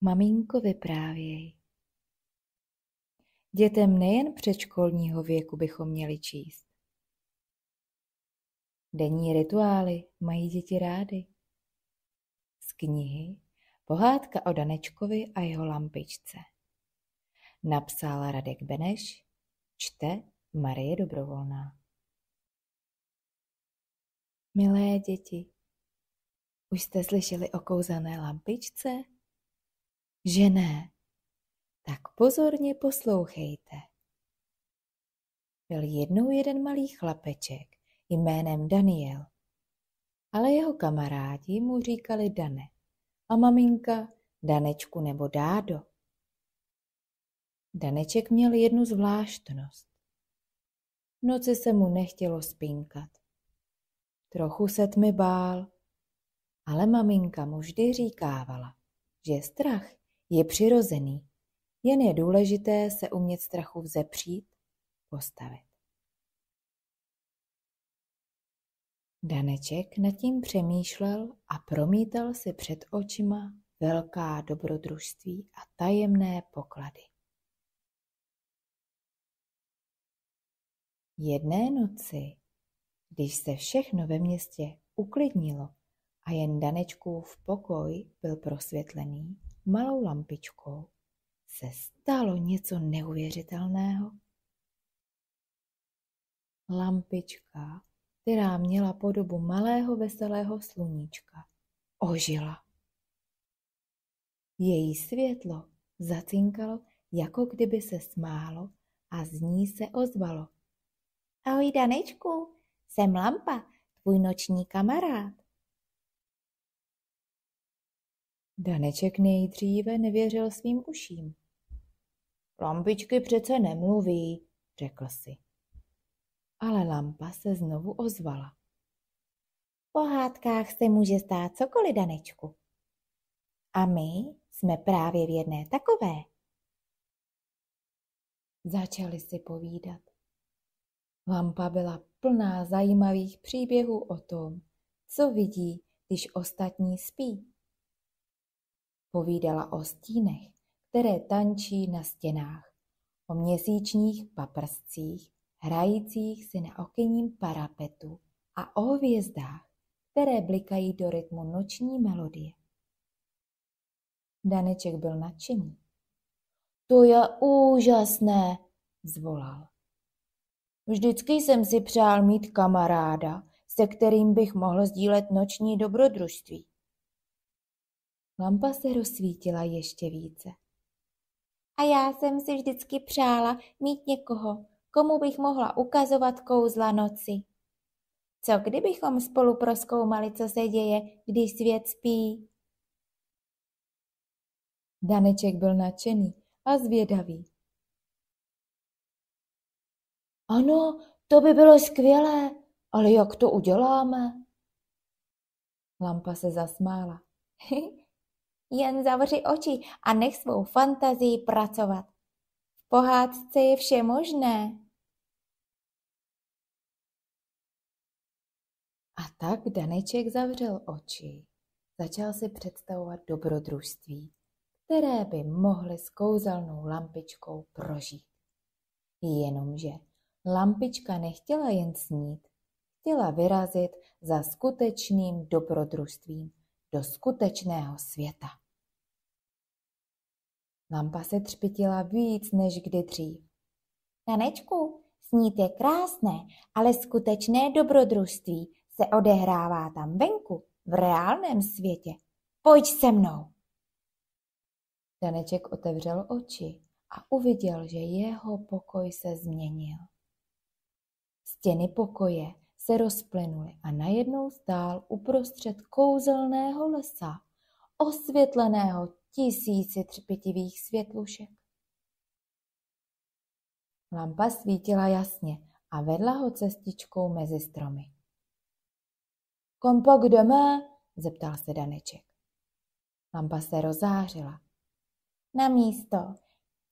Maminko, vyprávěj. Dětem nejen předškolního věku bychom měli číst. Denní rituály mají děti rády. Z knihy Pohádka o Danečkovi a jeho lampičce. Napsal Radek Beneš, čte Marie Dobrovolná. Milé děti, už jste slyšeli o kouzelné lampičce? Že ne? Tak pozorně poslouchejte. Byl jednou jeden malý chlapeček jménem Daniel, ale jeho kamarádi mu říkali Dane a maminka Danečku nebo Dádo. Daneček měl jednu zvláštnost. V noci se mu nechtělo spinkat. Trochu se tmy bál, ale maminka mu vždy říkávala, že strach je přirozený, jen je důležité se umět strachu vzepřít, postavit. Daneček nad tím přemýšlel a promítal si před očima velká dobrodružství a tajemné poklady. Jedné noci, když se všechno ve městě uklidnilo a jen Danečkův pokoj byl prosvětlený malou lampičkou, se stalo něco neuvěřitelného. Lampička, která měla podobu malého veselého sluníčka, ožila. Její světlo zacinkalo, jako kdyby se smálo, a z ní se ozvalo: Ahoj Danečku, jsem Lampa, tvůj noční kamarád. Daneček nejdříve nevěřil svým uším. Lampičky přece nemluví, řekl si. Ale Lampa se znovu ozvala. V pohádkách se může stát cokoliv, Danečku. A my jsme právě v jedné takové. Začali si povídat. Lampa byla plná zajímavých příběhů o tom, co vidí, když ostatní spí. Povídala o stínech, které tančí na stěnách, o měsíčních paprscích, hrajících si na okenním parapetu a o hvězdách, které blikají do rytmu noční melodie. Daneček byl nadšený. To je úžasné, zvolal. Vždycky jsem si přál mít kamaráda, se kterým bych mohl sdílet noční dobrodružství. Lampa se rozsvítila ještě více. A já jsem si vždycky přála mít někoho, komu bych mohla ukazovat kouzla noci. Co kdybychom spolu prozkoumali, co se děje, když svět spí? Daneček byl nadšený a zvědavý. Ano, to by bylo skvělé, ale jak to uděláme? Lampa se zasmála. Jen zavři oči a nech svou fantazii pracovat. V pohádce je vše možné. A tak Daneček zavřel oči. Začal si představovat dobrodružství, které by mohly s kouzelnou lampičkou prožít. Jenomže lampička nechtěla jen snít, chtěla vyrazit za skutečným dobrodružstvím do skutečného světa. Lampa se třpytila víc než kdy dřív. Danečku, snít je krásné, ale skutečné dobrodružství se odehrává tam venku, v reálném světě. Pojď se mnou. Daneček otevřel oči a uviděl, že jeho pokoj se změnil. Stěny pokoje se rozplynuly a najednou stál uprostřed kouzelného lesa, osvětleného tisíci třpitivých světlušek. Lampa svítila jasně a vedla ho cestičkou mezi stromy. Kam pak jdeme? Zeptal se Daneček. Lampa se rozářila. Na místo,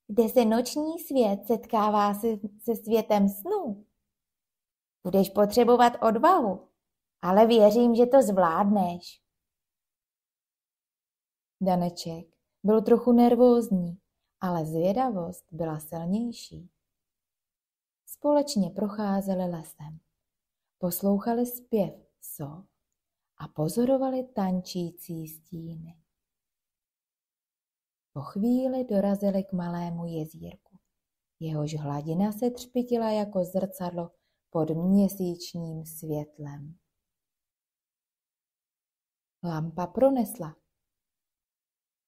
kde se noční svět setkává se světem snů. Budeš potřebovat odvahu, ale věřím, že to zvládneš. Daneček Byl trochu nervózní, ale zvědavost byla silnější. Společně procházeli lesem, poslouchali zpěv sov a pozorovali tančící stíny. Po chvíli dorazili k malému jezírku. Jehož hladina se třpytila jako zrcadlo pod měsíčním světlem. Lampa pronesla.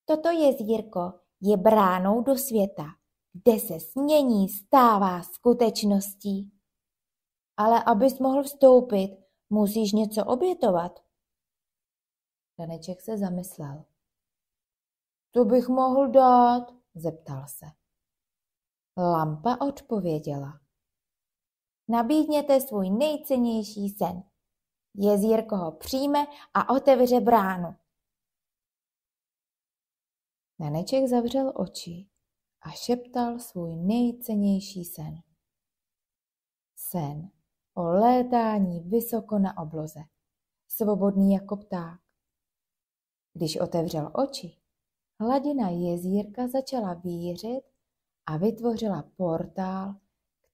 Toto jezírko je bránou do světa, kde se snění stává skutečností. Ale abys mohl vstoupit, musíš něco obětovat. Daneček se zamyslel. To bych mohl dát, zeptal se. Lampa odpověděla. Nabídněte svůj nejcennější sen. Jezírko ho přijme a otevře bránu. Daneček zavřel oči a šeptal svůj nejcennější sen. Sen o létání vysoko na obloze, svobodný jako pták. Když otevřel oči, hladina jezírka začala vířit a vytvořila portál,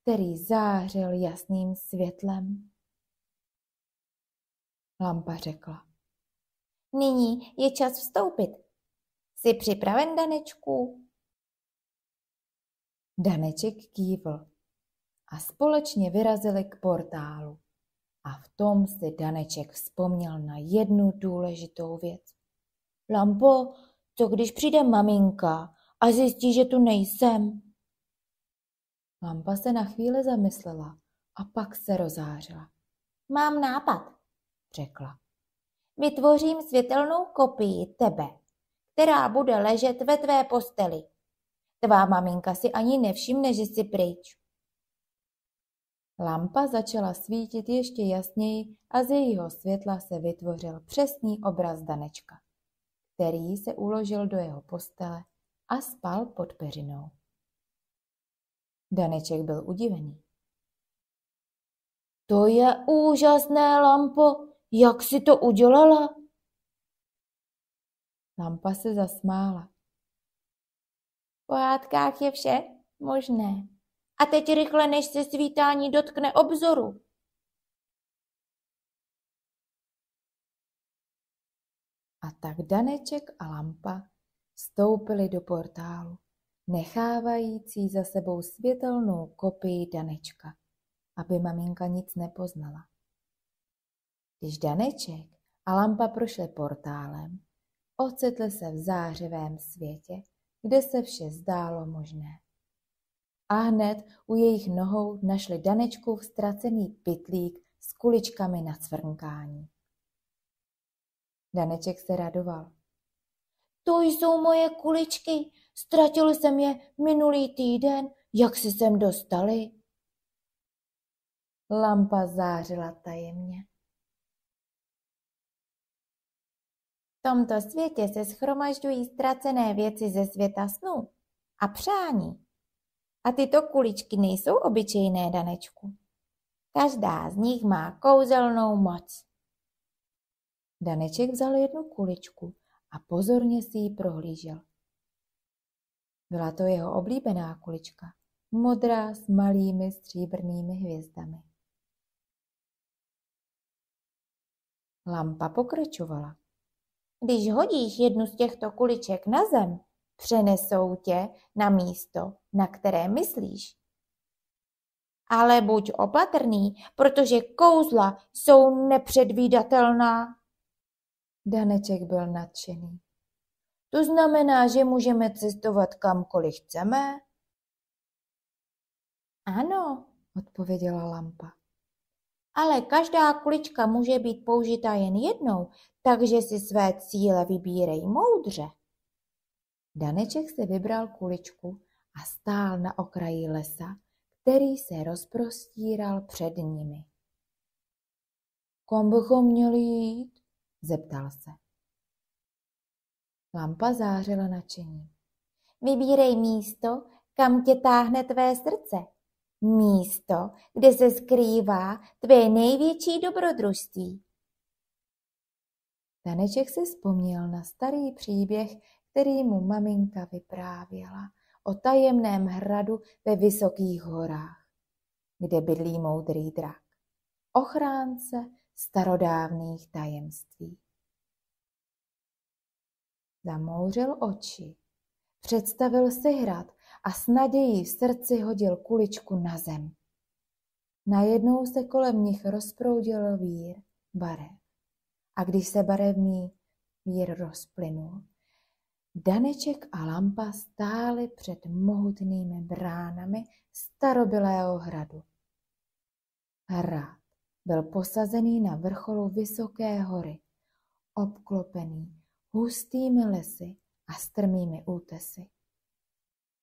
který zářil jasným světlem. Lampa řekla. Nyní je čas vstoupit. Jsi připraven, Danečku? Daneček kývl a společně vyrazili k portálu. A v tom si Daneček vzpomněl na jednu důležitou věc. Lampo, co když přijde maminka a zjistí, že tu nejsem? Lampa se na chvíli zamyslela a pak se rozářila. Mám nápad, řekla. Vytvořím světelnou kopii tebe, která bude ležet ve tvé posteli. Tvá maminka si ani nevšimne, že jsi pryč. Lampa začala svítit ještě jasněji a z jejího světla se vytvořil přesný obraz Danečka, který se uložil do jeho postele a spal pod peřinou. Daneček byl udivený. To je úžasné, Lampo, jak jsi to udělala? Lampa se zasmála. V pohádkách je vše možné. A teď rychle, než se svítání dotkne obzoru. A tak Daneček a Lampa vstoupili do portálu, nechávající za sebou světelnou kopii Danečka, aby maminka nic nepoznala. Když Daneček a Lampa prošli portálem, ocitli se v zářivém světě, kde se vše zdálo možné. A hned u jejich nohou našli Danečkův ztracený pytlík s kuličkami na cvrnkání. Daneček se radoval. To jsou moje kuličky, ztratil jsem je minulý týden, jak si sem dostali? Lampa zářila tajemně. V tomto světě se shromažďují ztracené věci ze světa snů a přání. A tyto kuličky nejsou obyčejné, Danečku. Každá z nich má kouzelnou moc. Daneček vzal jednu kuličku a pozorně si ji prohlížel. Byla to jeho oblíbená kulička, modrá s malými stříbrnými hvězdami. Lampa pokračovala. Když hodíš jednu z těchto kuliček na zem, přenesou tě na místo, na které myslíš. Ale buď opatrný, protože kouzla jsou nepředvídatelná. Daneček byl nadšený. To znamená, že můžeme cestovat kamkoliv chceme? Ano, odpověděla Lampa. Ale každá kulička může být použita jen jednou, takže si své cíle vybírej moudře. Daneček si vybral kuličku a stál na okraji lesa, který se rozprostíral před nimi. Kam bychom měli jít? Zeptal se. Lampa zářila nadšení. Vybírej místo, kam tě táhne tvé srdce. Místo, kde se skrývá tvé největší dobrodružství. Daneček si vzpomněl na starý příběh, který mu maminka vyprávěla o tajemném hradu ve vysokých horách, kde bydlí moudrý drak, ochránce starodávných tajemství. Zamouřil oči, představil si hrad a s nadějí v srdci hodil kuličku na zem. Najednou se kolem nich rozproudil vír barev. A když se barevný vír rozplynul, Daneček a Lampa stáli před mohutnými bránami starobylého hradu. Hrad byl posazený na vrcholu vysoké hory, obklopený hustými lesy a strmými útesy.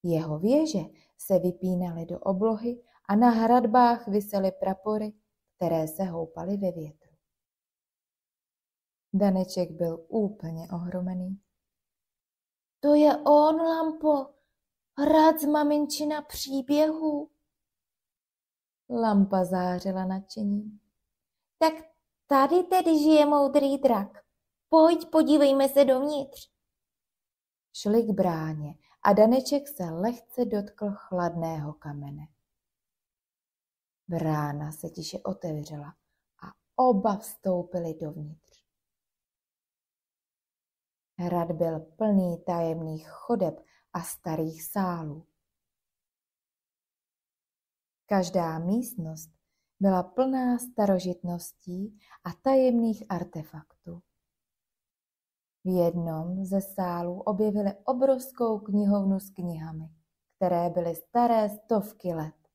Jeho věže se vypínaly do oblohy a na hradbách visely prapory, které se houpaly ve větru. Daneček byl úplně ohromený. To je on, Lampo, hrad z maminčina příběhů. Lampa zářila nadšením. Tak tady tedy žije moudrý drak. Pojď, podívejme se dovnitř. Šli k bráně a Daneček se lehce dotkl chladného kamene. Brána se tiše otevřela a oba vstoupili dovnitř. Hrad byl plný tajemných chodeb a starých sálů. Každá místnost byla plná starožitností a tajemných artefaktů. V jednom ze sálů objevili obrovskou knihovnu s knihami, které byly staré stovky let.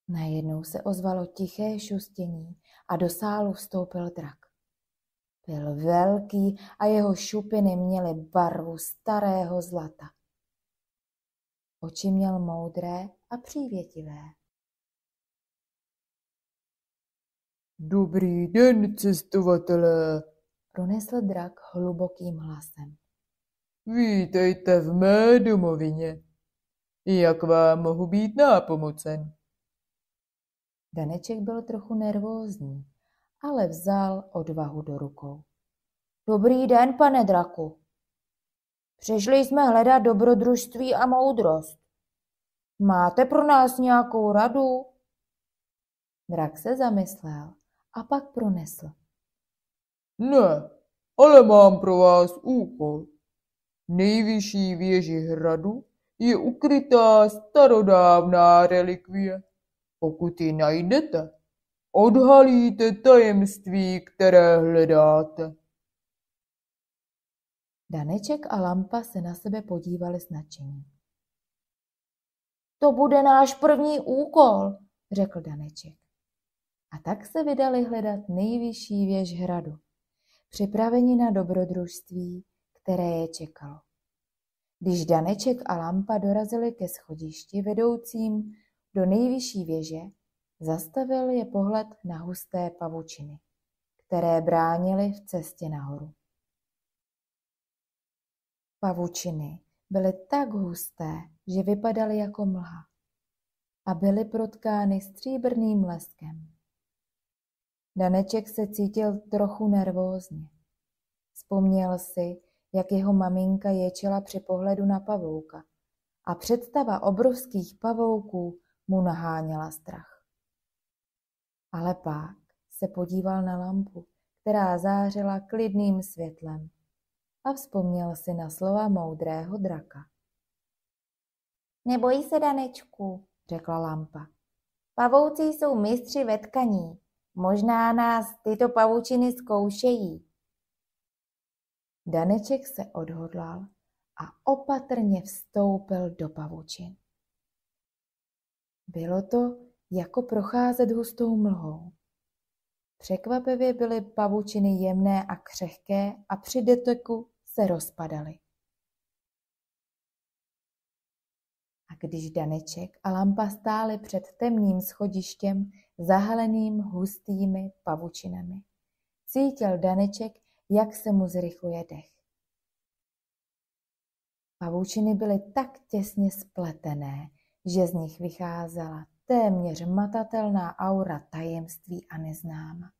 Najednou se ozvalo tiché šustění a do sálu vstoupil drak. Byl velký a jeho šupiny měly barvu starého zlata. Oči měl moudré a přívětivé. Dobrý den, cestovatelé, pronesl drak hlubokým hlasem. Vítejte v mé domovině. Jak vám mohu být nápomocen? Daneček byl trochu nervózní, ale vzal odvahu do rukou. Dobrý den, pane draku. Přišli jsme hledat dobrodružství a moudrost. Máte pro nás nějakou radu? Drak se zamyslel a pak pronesl. Ne, ale mám pro vás úkol. V nejvyšší věži hradu je ukrytá starodávná relikvie. Pokud ji najdete, odhalíte tajemství, které hledáte. Daneček a Lampa se na sebe podívali s nadšením. To bude náš první úkol, řekl Daneček. A tak se vydali hledat nejvyšší věž hradu, připraveni na dobrodružství, které je čekalo. Když Daneček a Lampa dorazili ke schodišti vedoucím do nejvyšší věže, zastavil je pohled na husté pavučiny, které bránily v cestě nahoru. Pavučiny byly tak husté, že vypadaly jako mlha a byly protkány stříbrným leskem. Daneček se cítil trochu nervózně. Vzpomněl si, jak jeho maminka ječela při pohledu na pavouka a představa obrovských pavouků mu naháněla strach. Ale pak se podíval na lampu, která zářila klidným světlem a vzpomněl si na slova moudrého draka. Neboj se, Danečku, řekla Lampa. Pavouci jsou mistři ve tkaní. Možná nás tyto pavučiny zkoušejí. Daneček se odhodlal a opatrně vstoupil do pavučin. Bylo to jako procházet hustou mlhou. Překvapivě byly pavučiny jemné a křehké a při doteku se rozpadaly. A když Daneček a Lampa stáli před temným schodištěm zahaleným hustými pavučinami, cítil Daneček, jak se mu zrychluje dech. Pavučiny byly tak těsně spletené, že z nich vycházela téměř matatelná aura tajemství a neznáma.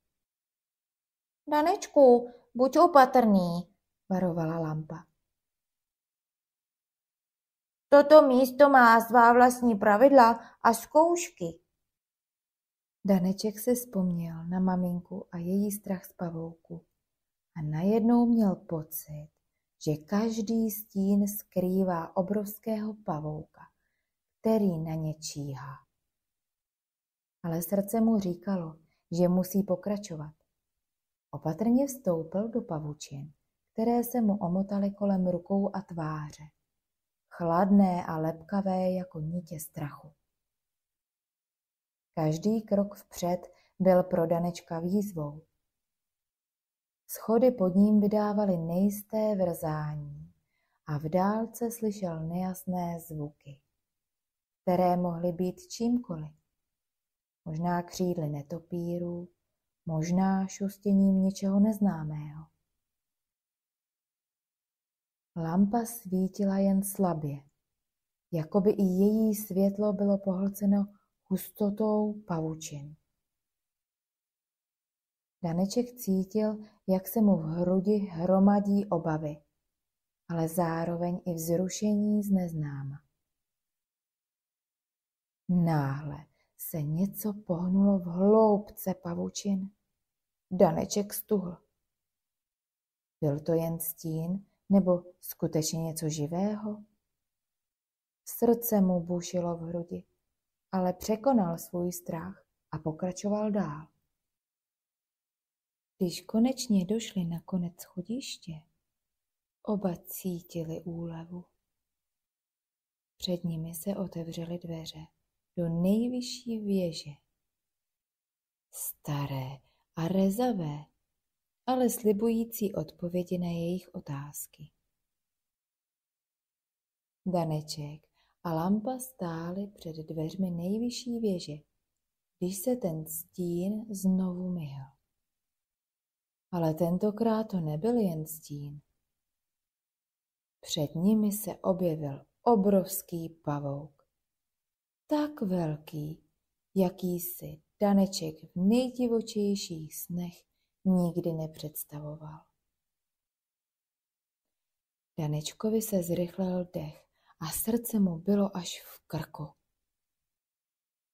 Danečku, buď opatrný, varovala lampa. Toto místo má svá vlastní pravidla a zkoušky. Daneček si vzpomněl na maminku a její strach z pavouku a najednou měl pocit, že každý stín skrývá obrovského pavouka, který na ně číhá. Ale srdce mu říkalo, že musí pokračovat. Opatrně vstoupil do pavučin, které se mu omotaly kolem rukou a tváře, chladné a lepkavé jako nitě strachu. Každý krok vpřed byl pro Danečka výzvou. Schody pod ním vydávaly nejisté vrzání a v dálce slyšel nejasné zvuky, které mohly být čímkoliv. Možná křídly netopírů, možná šustěním něčeho neznámého. Lampa svítila jen slabě, jako by i její světlo bylo pohlceno hustotou pavučin. Daneček cítil, jak se mu v hrudi hromadí obavy, ale zároveň i vzrušení z neznáma. Náhle se něco pohnulo v hloubce pavučin. Daneček stuhl. Byl to jen stín, nebo skutečně něco živého? Srdce mu bušilo v hrudi, ale překonal svůj strach a pokračoval dál. Když konečně došli na konec schodiště, oba cítili úlevu. Před nimi se otevřely dveře do nejvyšší věže. Staré a rezavé, ale slibující odpovědi na jejich otázky. Daneček a lampa stáli před dveřmi nejvyšší věže, když se ten stín znovu myhl. Ale tentokrát to nebyl jen stín. Před nimi se objevil obrovský pavouk. Tak velký, jaký si Daneček v nejdivočejších snech nikdy nepředstavoval. Danečkovi se zrychlil dech a srdce mu bylo až v krku.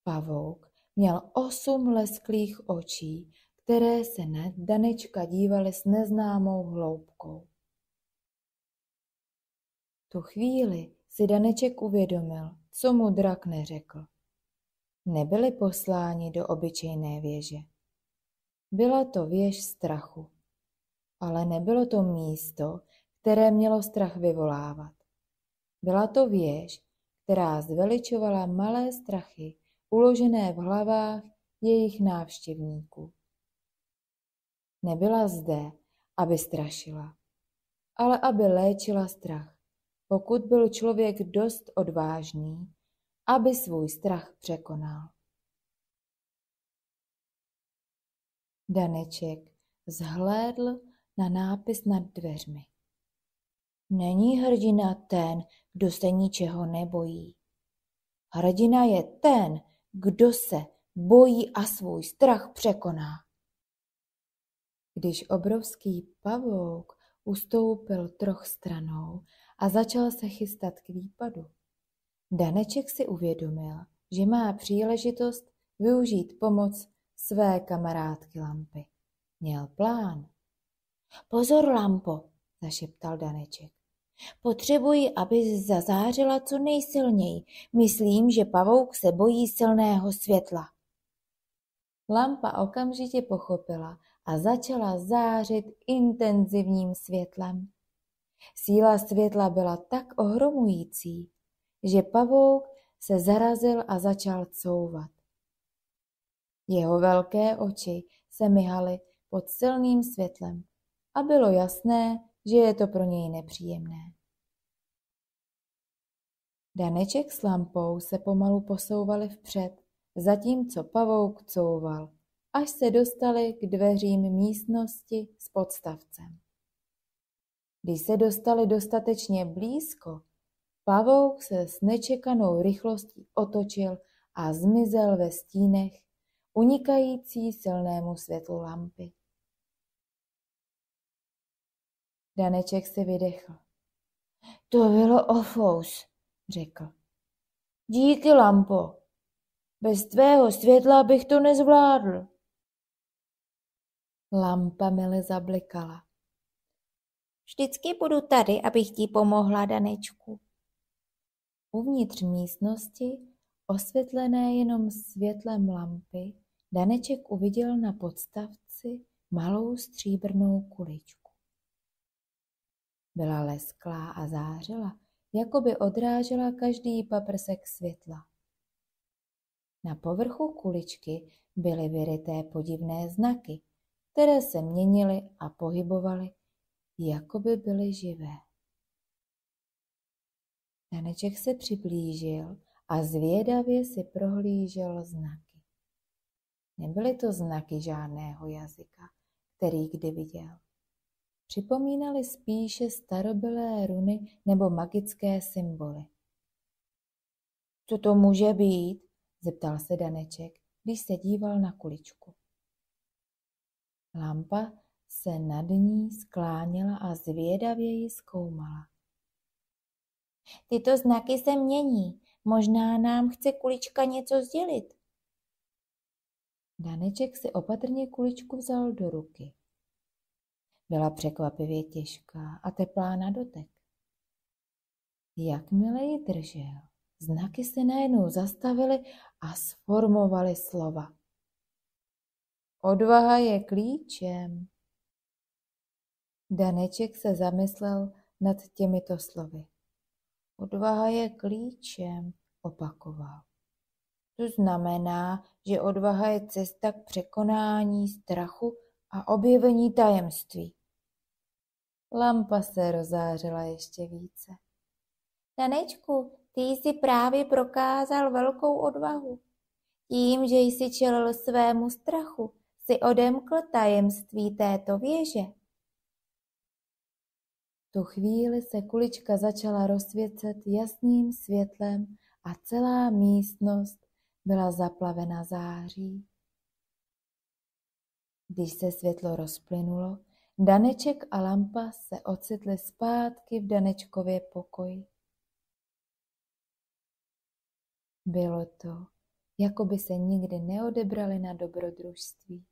Pavouk měl 8 lesklých očí, které se na Danečka dívaly s neznámou hloubkou. Tu chvíli si Daneček uvědomil, co mu drak neřekl. Nebyli posláni do obyčejné věže. Byla to věž strachu, ale nebylo to místo, které mělo strach vyvolávat. Byla to věž, která zveličovala malé strachy uložené v hlavách jejich návštěvníků. Nebyla zde, aby strašila, ale aby léčila strach, pokud byl člověk dost odvážný, aby svůj strach překonal. Daneček zhlédl na nápis nad dveřmi. Není hrdina ten, kdo se ničeho nebojí. Hrdina je ten, kdo se bojí a svůj strach překoná. Když obrovský pavouk ustoupil troch stranou a začal se chystat k výpadu, Daneček si uvědomil, že má příležitost využít pomoc své kamarádky Lampy. Měl plán. Pozor, Lampo, zašeptal Daneček. Potřebuji, aby zazářila co nejsilněji. Myslím, že pavouk se bojí silného světla. Lampa okamžitě pochopila a začala zářit intenzivním světlem. Síla světla byla tak ohromující, že pavouk se zarazil a začal couvat. Jeho velké oči se myhaly pod silným světlem a bylo jasné, že je to pro něj nepříjemné. Daneček s Lampou se pomalu posouvali vpřed, zatímco pavouk couval, až se dostali k dveřím místnosti s podstavcem. Když se dostali dostatečně blízko, pavouk se s nečekanou rychlostí otočil a zmizel ve stínech, unikající silnému světlu lampy. Daneček si vydechl. To bylo ofous, řekl. Díky, Lampo. Bez tvého světla bych to nezvládl. Lampa mile zablikala. Vždycky budu tady, abych ti pomohla, Danečku. Uvnitř místnosti, osvětlené jenom světlem lampy, Daneček uviděl na podstavci malou stříbrnou kuličku. Byla lesklá a zářila, jako by odrážela každý paprsek světla. Na povrchu kuličky byly vyryté podivné znaky, které se měnily a pohybovaly, jako by byly živé. Daneček se přiblížil a zvědavě si prohlížel znaky. Nebyly to znaky žádného jazyka, který kdy viděl. Připomínaly spíše starobylé runy nebo magické symboly. Co to může být? Zeptal se Daneček, když se díval na kuličku. Lampa se nad ní skláněla a zvědavě ji zkoumala. Tyto znaky se mění. Možná nám chce kulička něco sdělit. Daneček si opatrně kuličku vzal do ruky. Byla překvapivě těžká a teplá na dotek. Jakmile ji držel, znaky se najednou zastavily a sformovaly slova. Odvaha je klíčem. Daneček se zamyslel nad těmito slovy. Odvaha je klíčem, opakoval. To znamená, že odvaha je cesta k překonání strachu a objevení tajemství. Lampa se rozářila ještě více. Danečku, ty jsi právě prokázal velkou odvahu. Tím, že jsi čelil svému strachu, si odemkl tajemství této věže. V tu chvíli se kulička začala rozsvěcet jasným světlem a celá místnost byla zaplavena září. Když se světlo rozplynulo, Daneček a Lampa se ocitli zpátky v Danečkově pokoji. Bylo to, jako by se nikdy neodebrali na dobrodružství.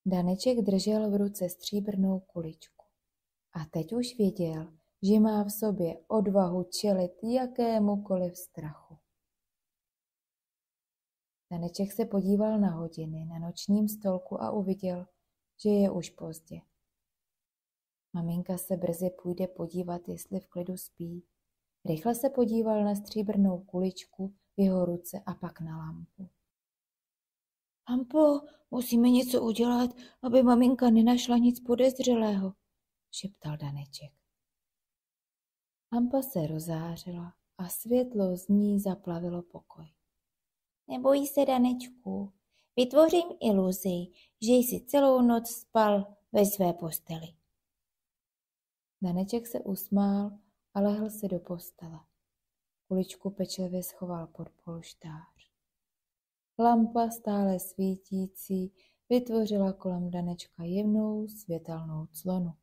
Daneček držel v ruce stříbrnou kuličku a teď už věděl, že má v sobě odvahu čelit jakémukoliv strachu. Daneček se podíval na hodiny na nočním stolku a uviděl, že je už pozdě. Maminka se brzy půjde podívat, jestli v klidu spí. Rychle se podíval na stříbrnou kuličku v jeho ruce a pak na lampu. Lampo, musíme něco udělat, aby maminka nenašla nic podezřelého, šeptal Daneček. Lampa se rozářila a světlo z ní zaplavilo pokoj. Neboj se, Danečku, vytvořím iluzi, že jsi celou noc spal ve své posteli. Daneček se usmál a lehl si do postele. Kuličku pečlivě schoval pod polštář. Lampa stále svítící vytvořila kolem Danečka jemnou světelnou clonu.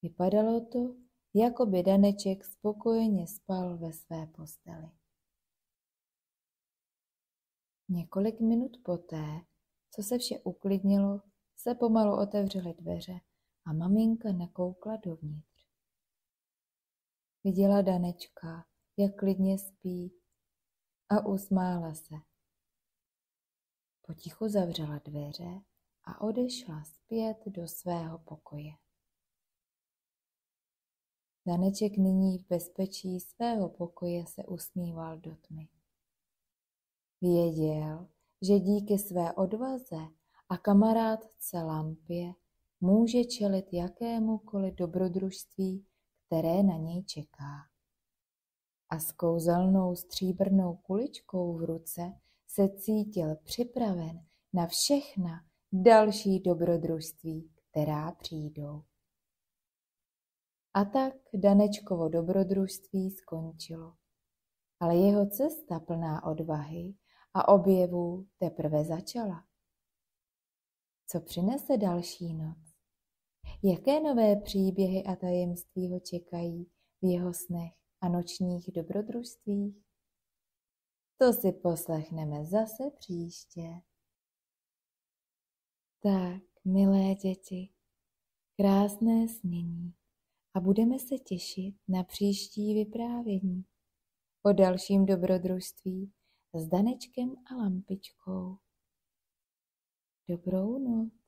Vypadalo to, jako by Daneček spokojeně spal ve své posteli. Několik minut poté, co se vše uklidnilo, se pomalu otevřely dveře a maminka nakoukla dovnitř. Viděla Danečka, jak klidně spí, a usmála se. Potichu zavřela dveře a odešla zpět do svého pokoje. Daneček nyní v bezpečí svého pokoje se usmíval do tmy. Věděl, že díky své odvaze a kamarádce Lampě může čelit jakémukoliv dobrodružství, které na něj čeká. A s kouzelnou stříbrnou kuličkou v ruce se cítil připraven na všechna další dobrodružství, která přijdou. A tak Danečkovo dobrodružství skončilo, ale jeho cesta plná odvahy a objevů teprve začala. Co přinese další noc? Jaké nové příběhy a tajemství ho čekají v jeho snech a nočních dobrodružstvích? To si poslechneme zase příště. Tak, milé děti, krásné snění a budeme se těšit na příští vyprávění o dalším dobrodružství s Danečkem a lampičkou. Dobrou noc.